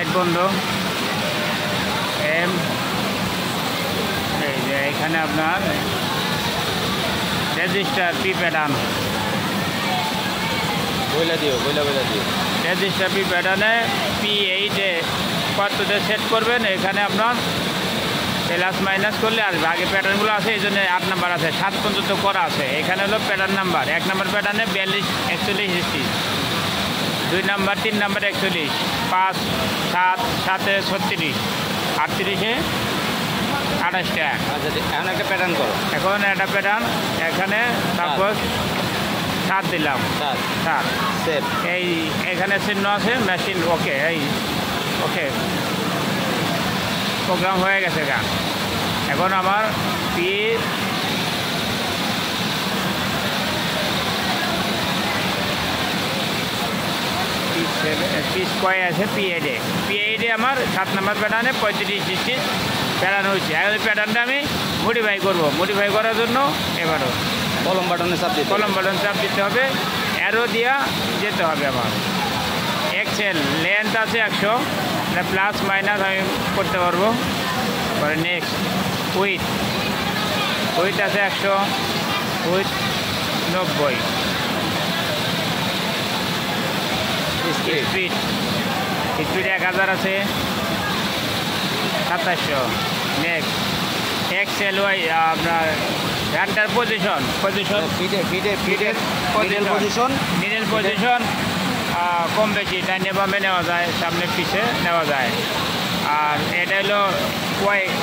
Light বন্ধ M. এই যে এখানে আপনার রেজিস্টার পি প্যাটার্ন, বইলা দিও রেজিস্টার পি প্যাটার্নে P8-এ কততে সেট করবেন। এখানে আপনার প্লাস মাইনাস করলে আসবে। আগে প্যাটার্নগুলো আছে, এই জন্য 8 নাম্বার আছে, 7 পর্যন্ত করা আছে। এখানে হলো প্যাটার্ন নাম্বার। 1 নাম্বার প্যাটার্নে 42, 41 হিস্ট্রি, 2 নাম্বার 3 নাম্বার 41, 5, 7, 7-এ 36, 38-এ 28টা। আচ্ছা, এখন একটা প্যাটার্ন করো। এখন একটা প্যাটার্ন এখানে সাপোজ 7 দিলাম, 7 সেভ। এই এখানে চিহ্ন আছে মেশিন। ওকে, এই ওকে প্রোগ্রাম হয়ে গেছে গান। এখন আমার পিস কয় আছে P8-এ আমার 7 নাম্বার প্যাটার্নে 35 ডিস্ট্রিক প্যাটার্ন হয়েছে। আর ওই প্যাটার্নটা আমি মডিফাই করবো। মডিফাই করার জন্য এবারও কলম বাটনে চাপ দিতে কলম বাটন চাপ দিতে হবে, অ্যারো দিয়া যেতে হবে। আমার এক্সেল লেন্থ আছে 100, এটা প্লাস মাইনাস আমি করতে পারবো। পরে নেক্সট উইথ আছে 100, উইথ 90, স্পিড 1000 আছে 2700। নেক্সট এক্সেল ওয়াই আপনার হ্যান্ডার পজিশন মিডল পজিশন কম বেশি ডাইনে বামে নেওয়া যায়, সামনে পিছে নেওয়া যায়। আর এটা হলো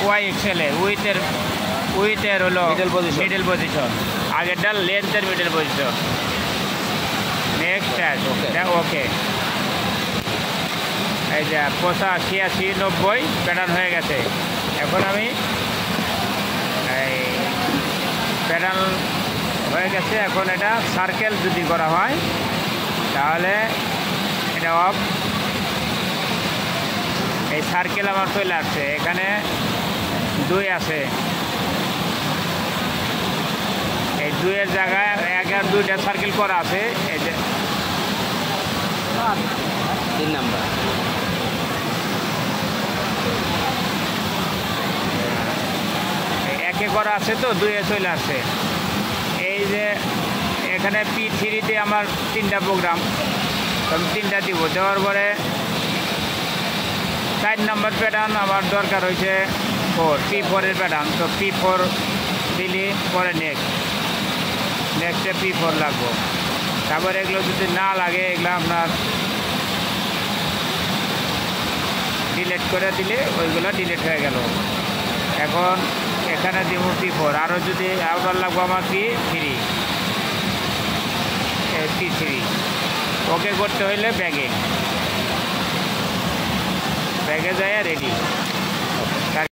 ওয়াই এক্সেলে উইথের হলো মিডল পজিশন, আগেরটা লেন্থের মিডল পজিশন। Next okay. এই যে 85, 80, 90 প্যাটার্ন হয়ে গেছে। এখন আমি এই প্যাটার্ন হয়ে গেছে। এখন এটা সার্কেল যদি করা হয় তাহলে এটা অফ। এই সার্কেল আমার চলে আসছে। এখানে 2 আছে, এই 2-এর জায়গায় 1 আর 2টা সার্কেল করা আছে। এই যে 3 নাম্বার একে করা আছে, তো 2-এ চলে আসছে। এই যে এখানে P3-তে আমার 3টা প্রোগ্রাম, আমি 3টা দিব। দেওয়ার পরে 4 নাম্বার প্যাটার্ন আমার দরকার হয়েছে P4-এর প্যাটার্ন, তো P4 দিলে পরে নেক্সটে P4 লাগবো। তারপরে এগুলো যদি না লাগে, এগুলো আপনার ডিলিট করে দিলে ওইগুলো ডিলিট হয়ে গেল। এখন এখানে দিব P4, আরও যদি আবার লাগবো আমার P3। ওকে করতে হইলে ব্যাগে যায় রেডি।